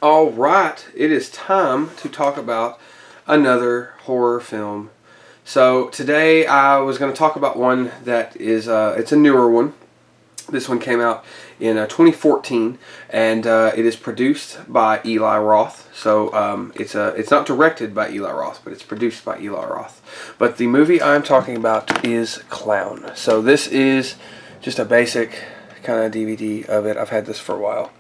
All right, it is time to talk about another horror film. So today I was going to talk about one that is it's a newer one. This one came out in 2014, and it is produced by Eli Roth. So it's not directed by Eli Roth, but it's produced by Eli Roth. But the movie I'm talking about is Clown. So this is just a basic kind of DVD of it. I've had this for a while.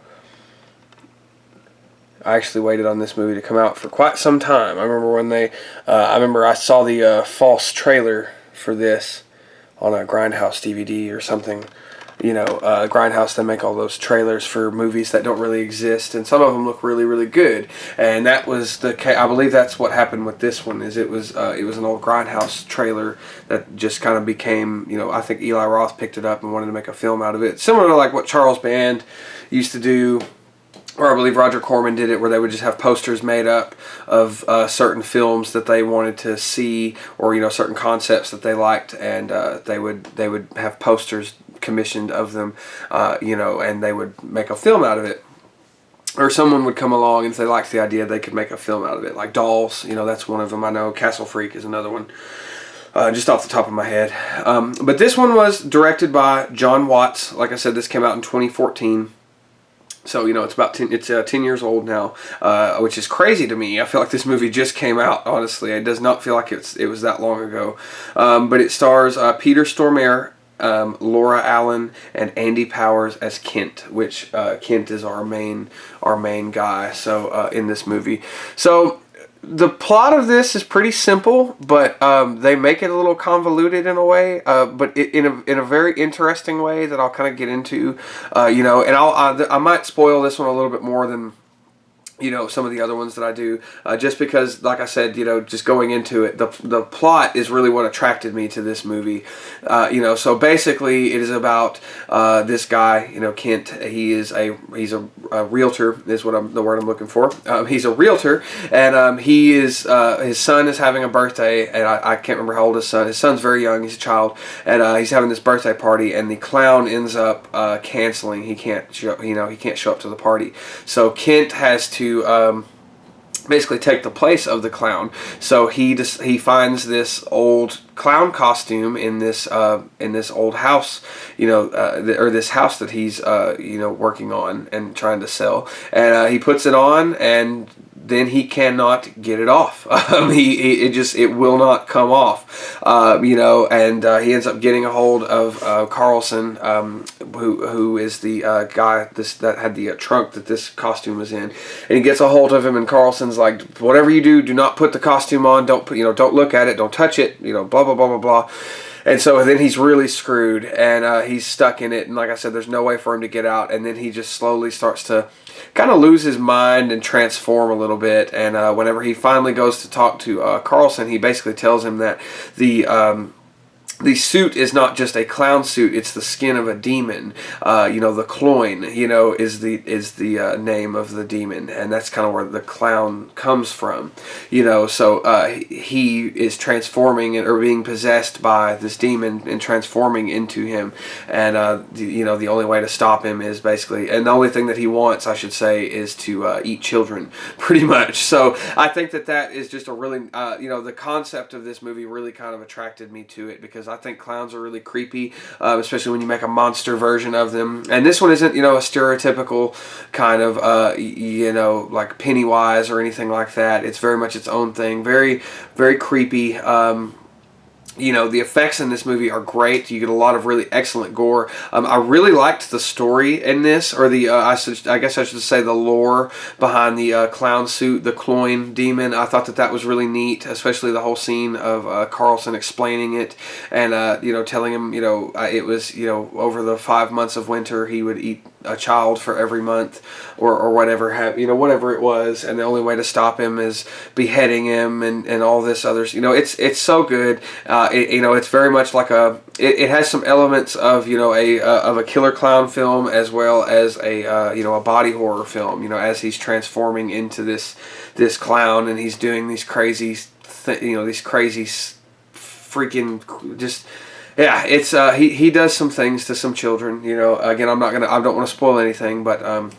I actually waited on this movie to come out for quite some time. I remember when I remember I saw the false trailer for this on a Grindhouse DVD or something. You know, Grindhouse, they make all those trailers for movies that don't really exist, and some of them look really, really good. And that was I believe that's what happened with this one. It was an old Grindhouse trailer that just kind of became, I think Eli Roth picked it up and wanted to make a film out of it, similar to like what Charles Band used to do. Or I believe Roger Corman did it, where they would just have posters made up of certain films that they wanted to see, or certain concepts that they liked, and they would have posters commissioned of them, and they would make a film out of it. Or someone would come along, and if they liked the idea, they could make a film out of it. Like Dolls, that's one of them. I know Castle Freak is another one. Just off the top of my head. But this one was directed by John Watts. Like I said, this came out in 2014. So, it's about 10 years old now, which is crazy to me. I feel like this movie just came out, honestly. It does not feel like it was that long ago. But it stars Peter Stormare, Laura Allen, and Andy Powers as Kent, which Kent is our main guy. So in this movie, so the plot of this is pretty simple, but they make it a little convoluted in a way, but in a very interesting way that I'll kind of get into, and I might spoil this one a little bit more than some of the other ones that I do, just because, like I said, just going into it, the plot is really what attracted me to this movie. So basically it is about this guy, Kent. He's a realtor, is the word I'm looking for. He's a realtor, and his son is having a birthday, and I can't remember how old his son's very young. He's a child, and he's having this birthday party, and the clown ends up canceling. He can't show up to the party, so Kent has to basically take the place of the clown. So he finds this old clown costume in this old house, or this house that he's working on and trying to sell, and he puts it on, and then he cannot get it off. It will not come off. And he ends up getting a hold of Carlson, who is the guy that had the trunk that this costume was in, and he gets a hold of him, and Carlson's like, whatever you do not put the costume on. Don't look at it. Don't touch it. Blah blah blah blah blah. And so then he's really screwed, and he's stuck in it. And like I said, there's no way for him to get out. And then he just slowly starts to kind of lose his mind and transform a little bit. And whenever he finally goes to talk to Carlson, he basically tells him that the suit is not just a clown suit; it's the skin of a demon. The cloyne, is the name of the demon, and that's kind of where the clown comes from. So he is transforming or being possessed by this demon and transforming into him. And the only way to stop him is basically, and the only thing that he wants, I should say, is to eat children, pretty much. So I think that is just a really, the concept of this movie really kind of attracted me to it, because I think clowns are really creepy, especially when you make a monster version of them. And this one isn't, a stereotypical kind of, like Pennywise or anything like that. It's very much its own thing. Very, very creepy. The effects in this movie are great. You get a lot of really excellent gore. I really liked the story in this, or I guess I should say the lore behind the clown suit, the cloyne demon. I thought that was really neat, especially the whole scene of Carlson explaining it, and telling him, it was, over the 5 months of winter he would eat a child for every month, or whatever whatever it was, and the only way to stop him is beheading him, and all this others. It's so good. It's very much like it has some elements of a killer clown film, as well as a body horror film. As he's transforming into this clown, and he's doing these crazy freaking just. Yeah, it's he does some things to some children. Again, I don't want to spoil anything, but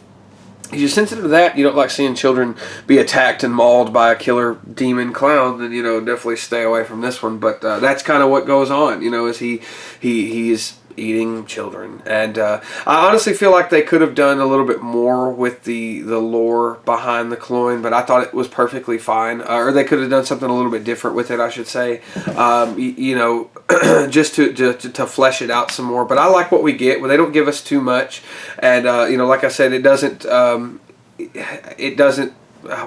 if you're sensitive to that, you don't like seeing children be attacked and mauled by a killer demon clown, then definitely stay away from this one. But that's kind of what goes on. Is he is eating children, and I honestly feel like they could have done a little bit more with the lore behind the cloying, but I thought it was perfectly fine. Or they could have done something a little bit different with it, I should say. Just to flesh it out some more. But I like what we get. Well, they don't give us too much, and like I said, it doesn't.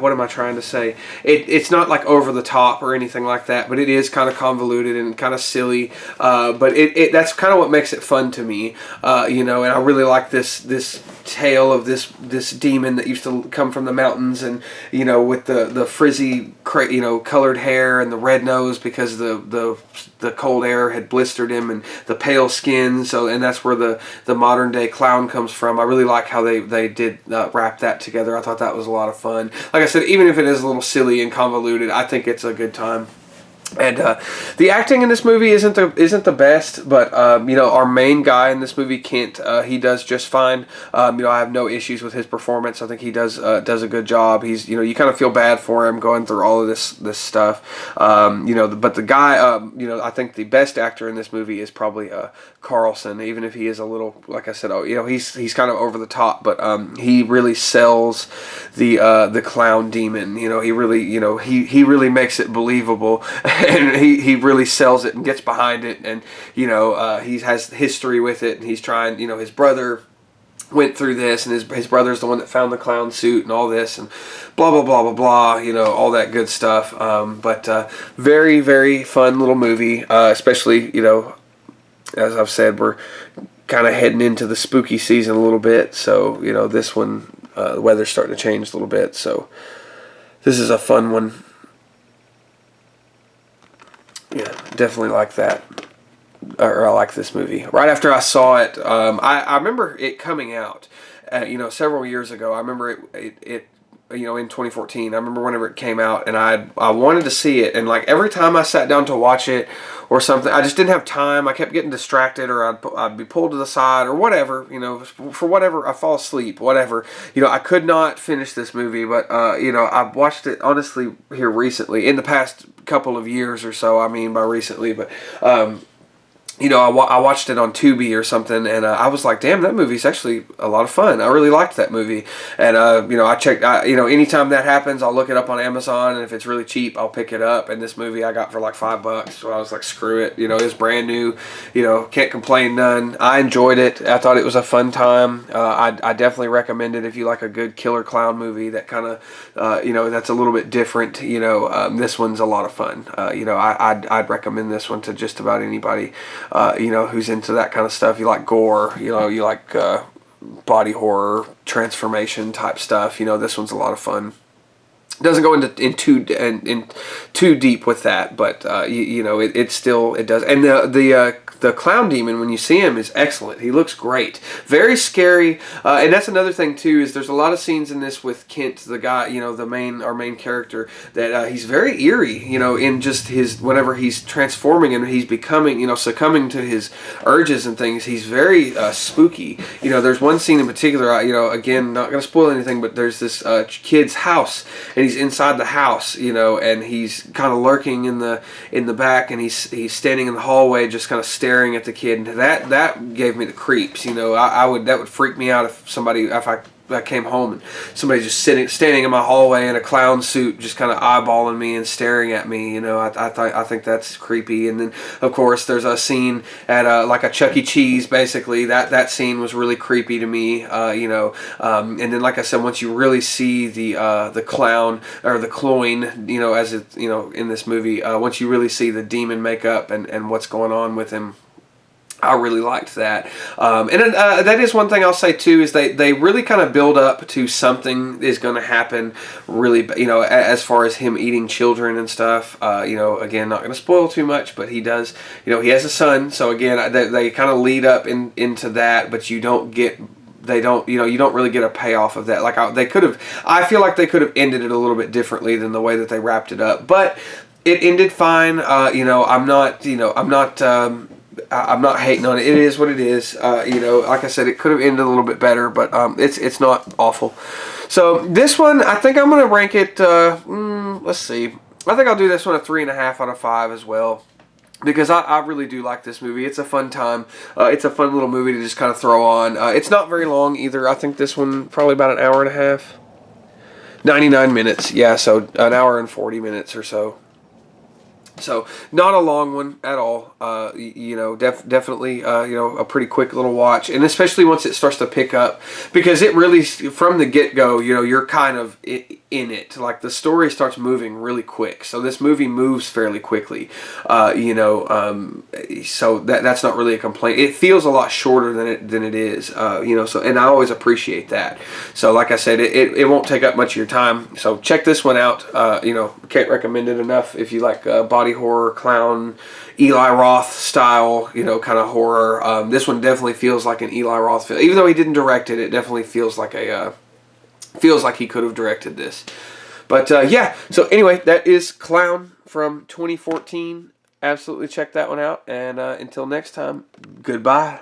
What am I trying to say? It's not like over the top or anything like that, but it is kind of convoluted and kind of silly. But that's kind of what makes it fun to me. And I really like this tale of this demon that used to come from the mountains, and with the frizzy colored hair and the red nose because the cold air had blistered him, and the pale skin. And that's where the modern day clown comes from. I really like how they did wrap that together. I thought that was a lot of fun. Like I said, even if it is a little silly and convoluted, I think it's a good time. And the acting in this movie isn't the best, but our main guy in this movie, Kent, he does just fine. I have no issues with his performance. I think he does a good job. He's you kind of feel bad for him going through all of this stuff. But the guy, I think the best actor in this movie is probably Carlson, even if he is a little, like I said, he's kind of over the top, but he really sells the clown demon. He really he really makes it believable. And he really sells it and gets behind it, and he has history with it, and he's trying. His brother went through this, and his brother's the one that found the clown suit and all this, and blah blah blah blah blah. All that good stuff. But very very fun little movie, especially as I've said, we're kind of heading into the spooky season a little bit. So this one, the weather's starting to change a little bit, so this is a fun one. Yeah, definitely like that. Or I like this movie. Right after I saw it, I remember it coming out, several years ago. I remember it in 2014. I remember whenever it came out, and I wanted to see it, and like every time I sat down to watch it or something, I just didn't have time. I kept getting distracted, or I'd be pulled to the side, or whatever, for whatever, I fall asleep, whatever. I could not finish this movie, but I watched it honestly here recently, in the past couple of years or so. I mean by recently, but I watched it on Tubi or something, and I was like, damn, that movie's actually a lot of fun. I really liked that movie. And, I checked, anytime that happens, I'll look it up on Amazon, and if it's really cheap, I'll pick it up. And this movie I got for like $5, so I was like, screw it. It's brand new, can't complain none. I enjoyed it. I thought it was a fun time. I definitely recommend it if you like a good killer clown movie that kind of, that's a little bit different. This one's a lot of fun. I'd recommend this one to just about anybody. Who's into that kind of stuff. You like gore, you like body horror, transformation type stuff. This one's a lot of fun. It doesn't go in too deep with that, but it still does. And the clown demon, when you see him, is excellent. He looks great, very scary. And that's another thing too, is there's a lot of scenes in this with Kent, the guy, our main character, that he's very eerie. In just whenever he's transforming and he's becoming, succumbing to his urges and things, he's very spooky. There's one scene in particular. Again, not going to spoil anything, but there's this kid's house, and he's inside the house, and he's kind of lurking in the back, and he's standing in the hallway, just kind of staring at the kid, and that gave me the creeps. That would freak me out if I came home and somebody just standing in my hallway in a clown suit, just kind of eyeballing me and staring at me. I think that's creepy. And then of course there's a scene at like a Chuck E. Cheese. Basically, that scene was really creepy to me. And then like I said, once you really see the clown or the cloying, as it in this movie, once you really see the demon makeup and what's going on with him, I really liked that. And that is one thing I'll say too, is they really kind of build up to something is going to happen really, as far as him eating children and stuff. Again, not going to spoil too much, but he does, he has a son. So again, they kind of lead up into that, but you don't really get a payoff of that. Like I feel like they could have ended it a little bit differently than the way that they wrapped it up, but it ended fine. I'm not I'm not hating on it. It is what it is. You know, like I said, it could have ended a little bit better, but it's not awful. So this one, I think I'm gonna rank it. Let's see. I think I'll do this one a 3.5 out of 5 as well. Because I really do like this movie. It's a fun time. It's a fun little movie to just kind of throw on. It's not very long either. I think this one probably about an hour and a half. 99 minutes. Yeah, so an hour and 40 minutes or so. So not a long one at all. You know, definitely you know, a pretty quick little watch, and especially once it starts to pick up, because it really, from the get go, you know, you're kind of in it. Like the story starts moving really quick. So this movie moves fairly quickly. You know, so that's not really a complaint. It feels a lot shorter than it is. You know, so, and I always appreciate that. So like I said, it won't take up much of your time. So check this one out. You know, can't recommend it enough if you like body horror, clown, Eli Roth style, you know, kind of horror. This one definitely feels like an Eli Roth film. Even though he didn't direct it, it definitely feels like he could have directed this. But yeah, so anyway, that is Clown from 2014. Absolutely check that one out. And until next time, goodbye.